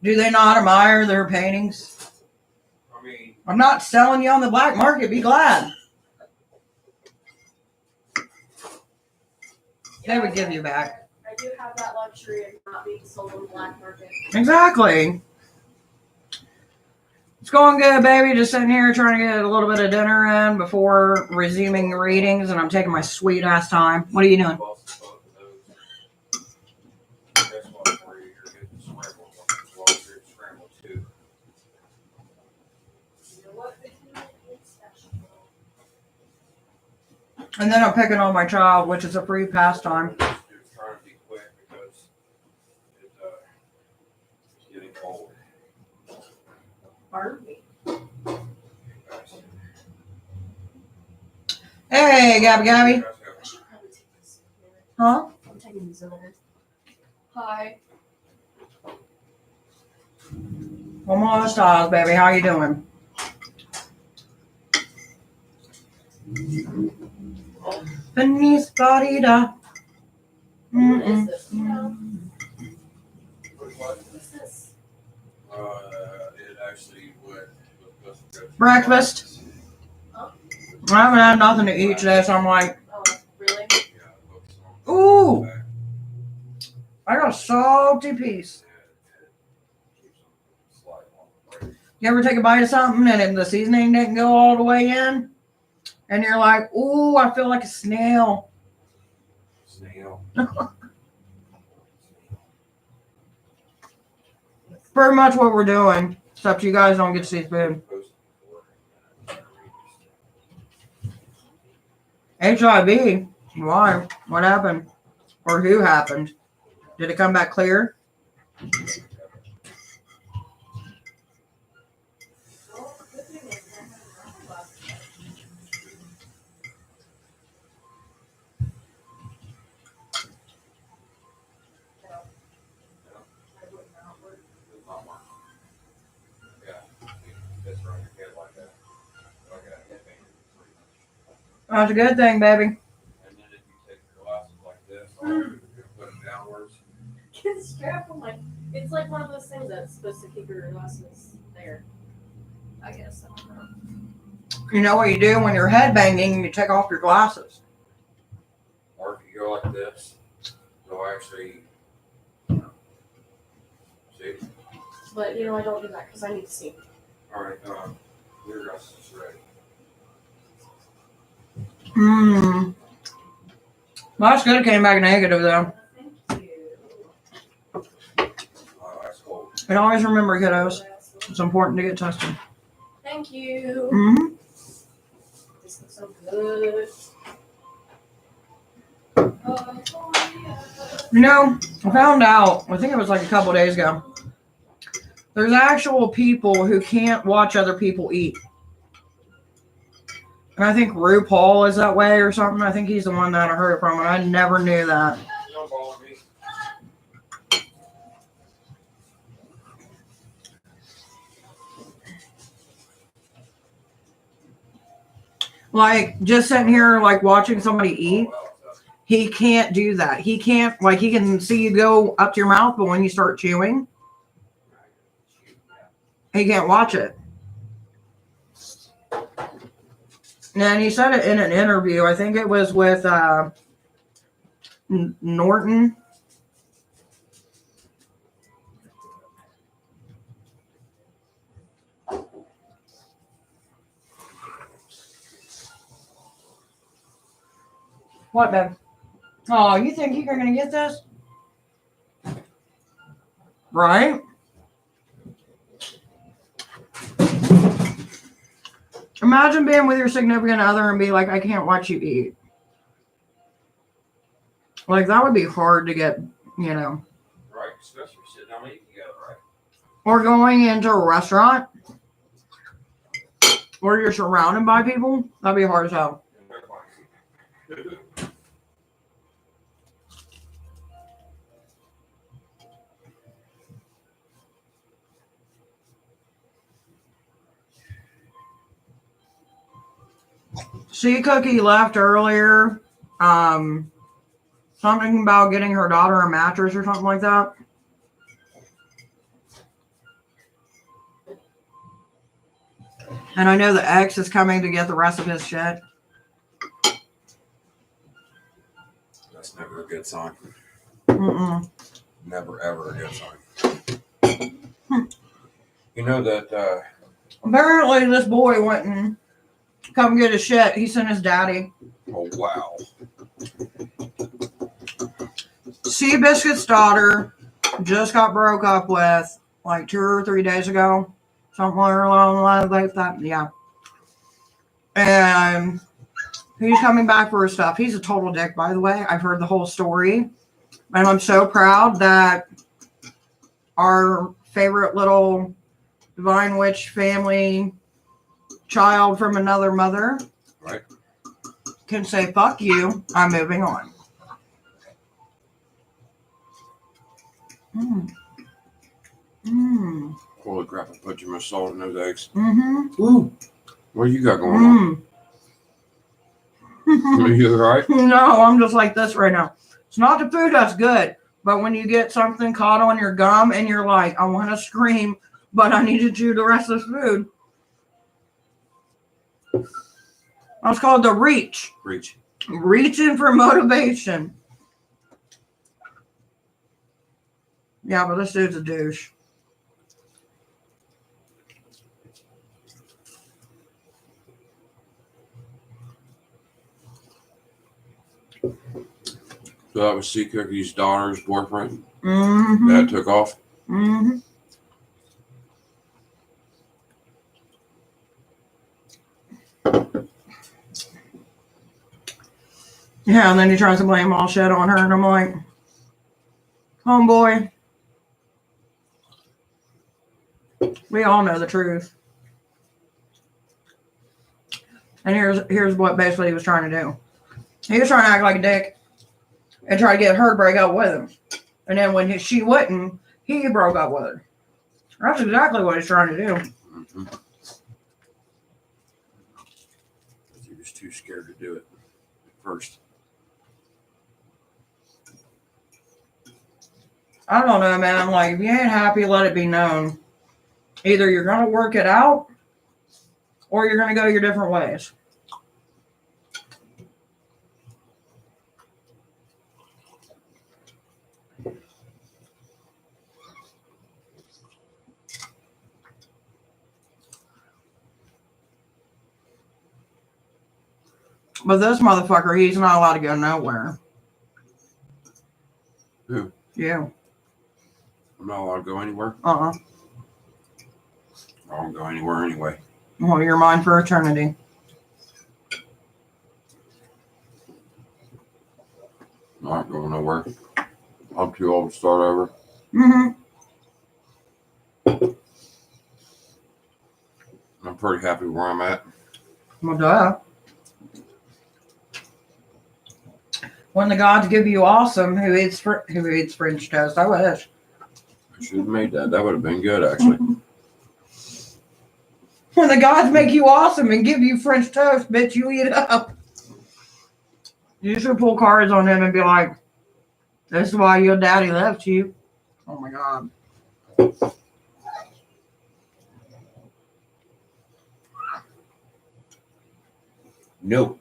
Do they not admire their paintings? I mean, I'm not selling you on the black market. Be glad. They would give you back. I do have that luxury of not being sold on the black market. Exactly. It's going good, baby. Just sitting here trying to get a little bit of dinner in before resuming the readings, and I'm taking my sweet ass time. What are you doing? both of those. Guess what? For you, you're getting scrambled. Well, you're scrambled too. You know what? It's special. And then I'm picking on my child, which is a free pastime. You're trying to be quick because it's getting cold. Pardon me. Hey, Gabby Gabby. I should probably take this. Huh? I'm taking these over. Hi. Como estás, baby? How you doing? Feliz Florida. What is this? You know, What? what's this? It actually would. Breakfast. I haven't had nothing to eat today, so I'm like, Oh, really? ooh, I got a salty piece. You ever take a bite of something and the seasoning didn't go all the way in? And you're like, ooh, I feel like a snail. Snail. Pretty much what we're doing, except you guys don't get to see food. HIV? Why? What happened? Or who happened? Did it come back clear? That's a good thing, baby. And then if you take your glasses like this, put them downwards. It's strap on my. It's like one of those things that's supposed to keep your glasses there. I guess. I don't know. You know what you do when you're headbanging? You take off your glasses. Or if you go like this, they'll actually see. But you know, I don't do that because I need to see. All right, your glasses is ready. Mmm. Well, that's good. It came back negative though. Thank you. That's cool. And always remember, kiddos, it's important to get tested. Thank you. Mm-hmm. This looks so good. You know, I found out, I think it was like a couple days ago, there's actual people who can't watch other people eat. And I think RuPaul is that way or something. I think he's the one that I heard it from, and I never knew that. Don't bother me. Like, just sitting here, like, watching somebody eat, he can't do that. He can't, like, he can see you go up to your mouth, but when you start chewing, he can't watch it. And he said it in an interview. I think it was with Norton. What, babe? Oh, you think you're going to get this? Right? Imagine being with your significant other and be like, I can't watch you eat. Like, that would be hard to get, you know. Right, especially if you sit down and eat together, right? Or going into a restaurant where you're surrounded by people. That'd be hard as hell. See, Cookie left earlier. Something about getting her daughter a mattress or something like that. And I know the ex is coming to get the rest of his shit. That's never a good sign. Mm-mm. Never, ever a good sign. You know that, Apparently, this boy went and come get his shit. He sent his daddy. oh, wow. Seabiscuit's daughter just got broke up with like 2 or 3 days ago. Somewhere along the line like that. Yeah. And he's coming back for his stuff. He's a total dick, by the way. I've heard the whole story. And I'm so proud that our favorite little Divine Witch family child from another mother Right. can say, fuck you, I'm moving on. Mm. Mm. Holy crap, I put too much salt in those eggs. Mm-hmm. Ooh. What you got going on? Are you alright? No, I'm just like this right now. It's not the food that's good, but when you get something caught on your gum and you're like, I want to scream, but I need to chew the rest of the food. That's called the reach. Reach. Reaching for motivation. Yeah, but this dude's a douche. So that was Sea Cookie's daughter's boyfriend Mm-hmm. that took off. Mm-hmm. Yeah, and then he tries to blame all shit on her, and I'm like, homeboy, we all know the truth. And here's what basically he was trying to do. He was trying to act like a dick and try to get her to break up with him. And then when she wouldn't, he broke up with her. That's exactly what he's trying to do. Mm-hmm. He was too scared to do it at first. I don't know, man. Like, if you ain't happy, let it be known. Either you're going to work it out or you're going to go your different ways. But this motherfucker, he's not allowed to go nowhere. Who? You. I'm not allowed to go anywhere. Uh-uh. I won't go anywhere anyway. Well, you're mine for eternity. I'm not going nowhere. I'm too old to start over. Mm-hmm. I'm pretty happy where I'm at. Well, duh. When the gods give you awesome, who eats French toast? I wish. I should have made that. That would have been good, actually. When the gods make you awesome and give you French toast, bitch, you eat it up. You should pull cards on him and be like, "This is why your daddy left you." Oh my God. No.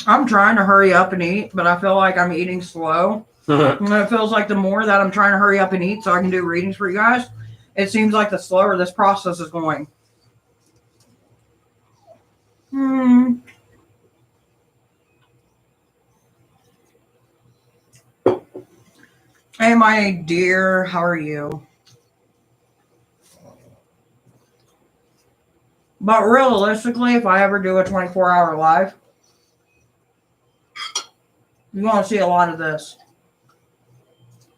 I'm trying to hurry up and eat, but I feel like I'm eating slow. And it feels like the more that I'm trying to hurry up and eat so I can do readings for you guys, it seems like the slower this process is going. Hey, my dear, how are you? But realistically, if I ever do a 24-hour live, you're going to see a lot of this.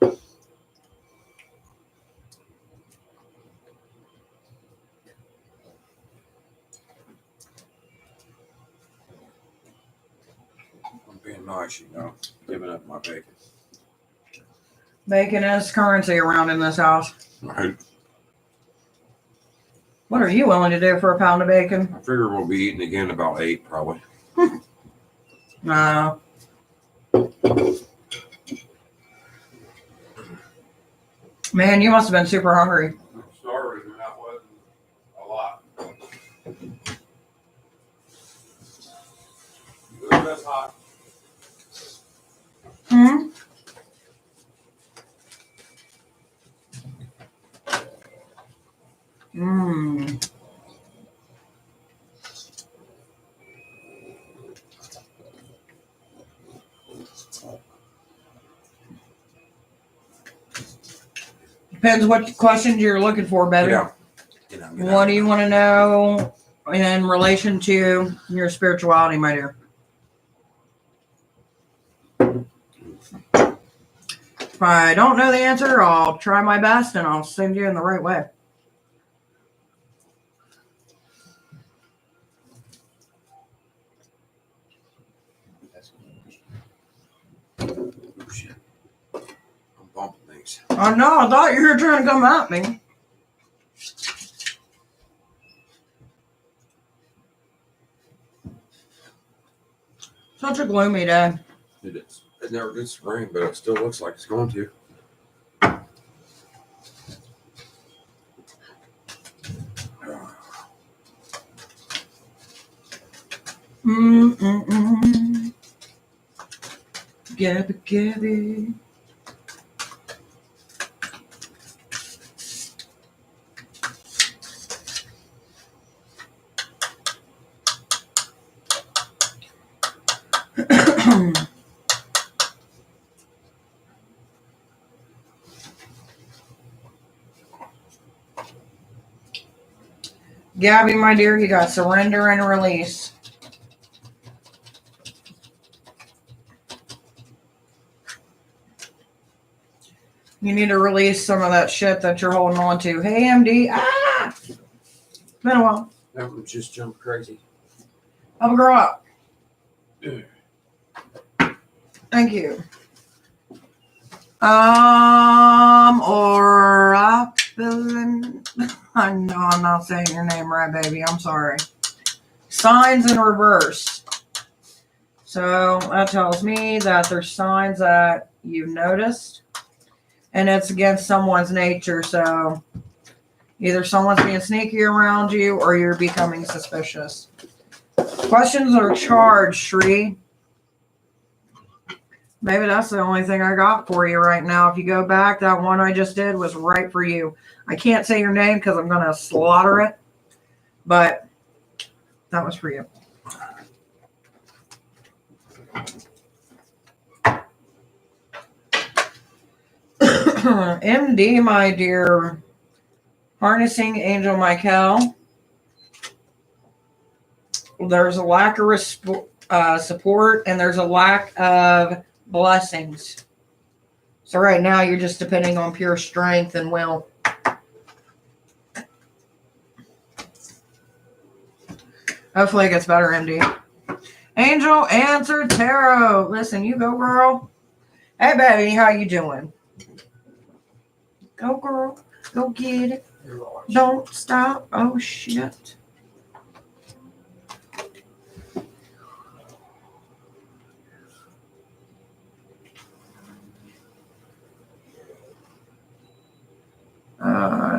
I'm being nice, you know. Giving up my bacon. Bacon is currency around in this house. Right. What are you willing to do for a pound of bacon? I figure we'll be eating again about 8, probably. No. Man, you must have been super hungry. I'm starving, and that wasn't a lot. Ooh, that's hot. Hmm? Mmm. Depends what questions you're looking for, baby. Get out. What do you want to know in relation to your spirituality, my dear? If I don't know the answer, I'll try my best and I'll send you in the right way. Oh, shit. I'm bumping things. Oh no, I thought you were trying to come at me. Such a gloomy day. It is. It never did spring, but it still looks like it's going to. Gabby, Gabby. Gabby, my dear, you got surrender and release. You need to release some of that shit that you're holding on to. Hey, MD. Ah! Been a while. That one just jumped crazy. Have a grow up. Thank you. Or I know I'm not saying your name right, baby. I'm sorry. Signs in reverse. So that tells me that there's signs that you've noticed, and it's against someone's nature. So either someone's being sneaky around you or you're becoming suspicious. Questions are charged, Shri. Maybe that's the only thing I got for you right now. If you go back, that one I just did was right for you. I can't say your name because I'm going to slaughter it, but that was for you. MD, my dear, harnessing Angel Michael. There's a lack of support, and there's a lack of blessings. So right now you're just depending on pure strength and will. Hopefully it gets better, MD. Angel answer tarot. Listen, you go, girl. Hey, baby, how you doing? Go, girl. Go get it. Don't stop. Oh, shit.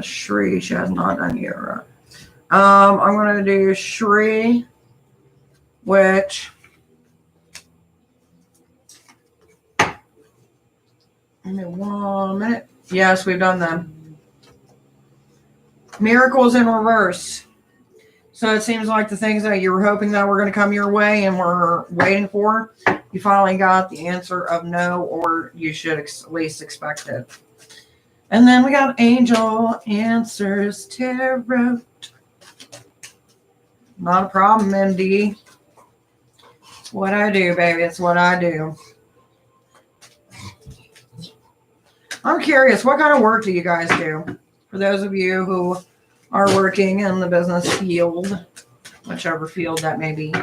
Shri, she has not done yet, right? I'm going to do Shri, which... Give me 1 minute. Yes, we've done them. Miracles in reverse. So it seems like the things that you were hoping that were going to come your way and were waiting for, you finally got the answer of no, or you should at least expect it. And then we got Angel Answers Tarot. Not a problem, MD. It's what I do, baby. It's what I do. I'm curious, what kind of work do you guys do? For those of you who are working in the business field, whichever field that may be.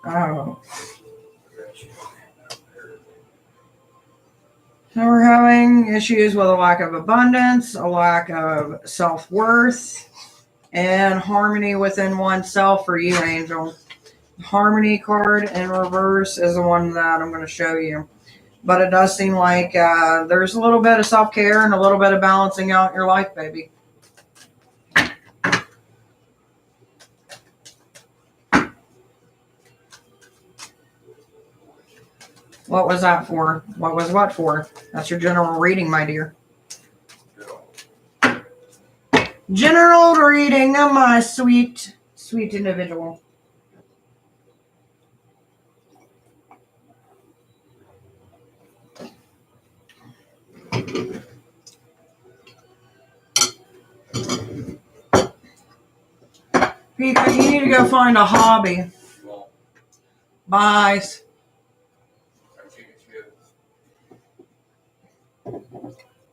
Oh. So we're having issues with a lack of abundance, a lack of self-worth, and harmony within oneself for you, Angel. Harmony card in reverse is the one that I'm going to show you. But it does seem like there's a little bit of self-care and a little bit of balancing out your life, baby. What was that for? What was what for? That's your general reading, my dear. General reading, my sweet, sweet individual. Pika, you need to go find a hobby. Bye.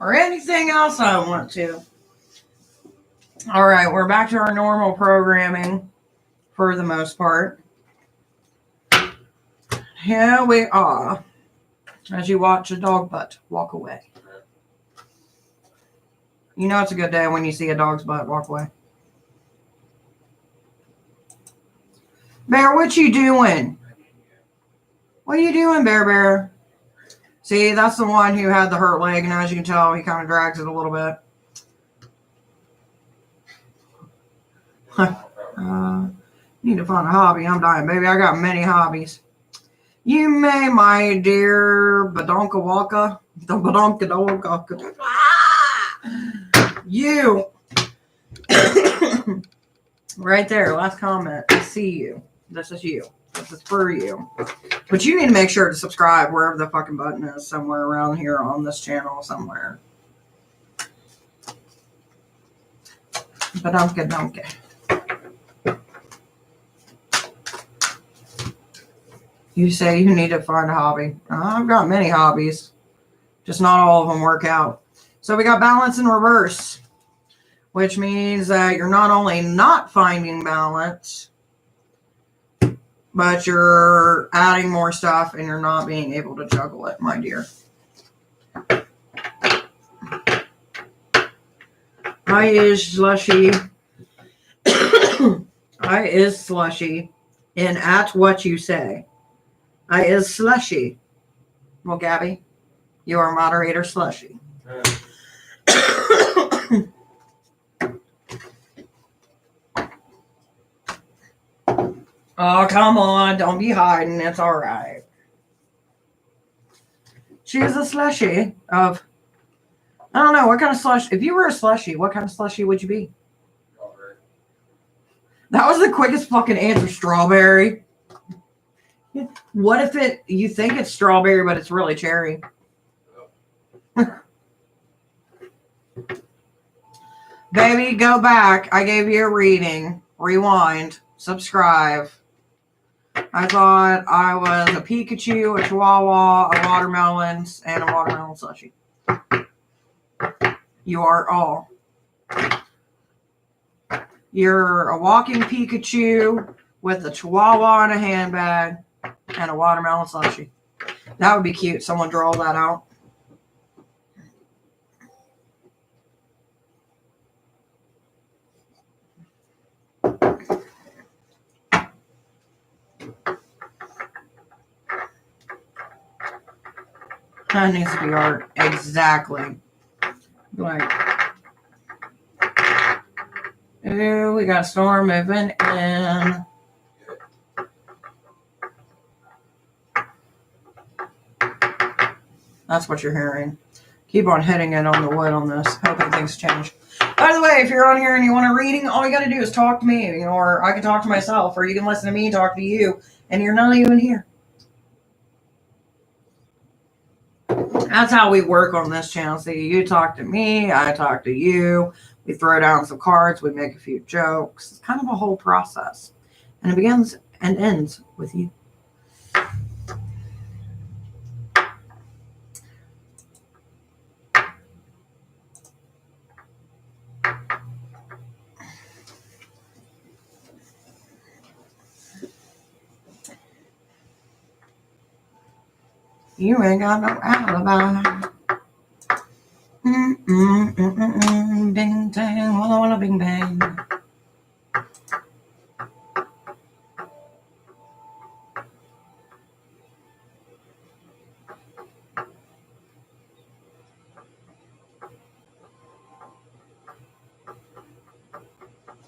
Or anything else I want to. All right, we're back to our normal programming for the most part. Here we are. As you watch a dog butt walk away. You know it's a good day when you see a dog's butt walk away. Bear, what you doing? What are you doing, Bear? See, that's the one who had the hurt leg, and as you can tell, he kind of drags it a little bit. Need to find a hobby. I'm dying, baby. I got many hobbies. You may, my dear Badonka Walka. The Badonka Dolka. You. Right there. Last comment. I see you. This is you. This is for you. But you need to make sure to subscribe wherever the fucking button is, somewhere around here on this channel somewhere. Badonka Donka. You say you need to find a hobby. I've got many hobbies. Just not all of them work out. So we got balance in reverse, which means that you're not only not finding balance, but you're adding more stuff and you're not being able to juggle it, my dear. I is slushy. I is slushy. And at what you say. I is slushy. Well, Gabby, you are moderator slushy. Oh, come on. Don't be hiding. It's all right. She is a slushy of, I don't know, what kind of slush. If you were a slushy, what kind of slushy would you be? Strawberry. That was the quickest fucking answer, strawberry. What if you think it's strawberry, but it's really cherry? Baby, go back. I gave you a reading. Rewind. Subscribe. I thought I was a Pikachu, a Chihuahua, a watermelon, and a watermelon slushie. You are all. You're a walking Pikachu with a Chihuahua in a handbag and a watermelon slushie. That would be cute. Someone draw that out. That needs to be art. Exactly. Like, ooh, we got a storm moving in. That's what you're hearing. Keep on hitting it on the wood on this, hoping things change. By the way, if you're on here and you want a reading, all you got to do is talk to me, or I can talk to myself, or you can listen to me talk to you, and you're not even here. That's how we work on this channel. See, you talk to me, I talk to you. We throw down some cards, we make a few jokes. It's kind of a whole process. And it begins and ends with you. You ain't got no alibi. Bing bang, walla walla bing bang.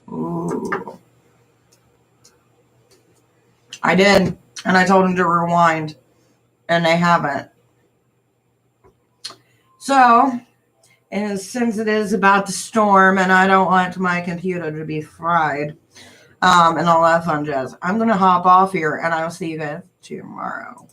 Ooh. I did, and I told them to rewind, and they haven't. So, since it is about to storm, and I don't want my computer to be fried, and all that fun jazz, I'm going to hop off here, and I'll see you guys tomorrow.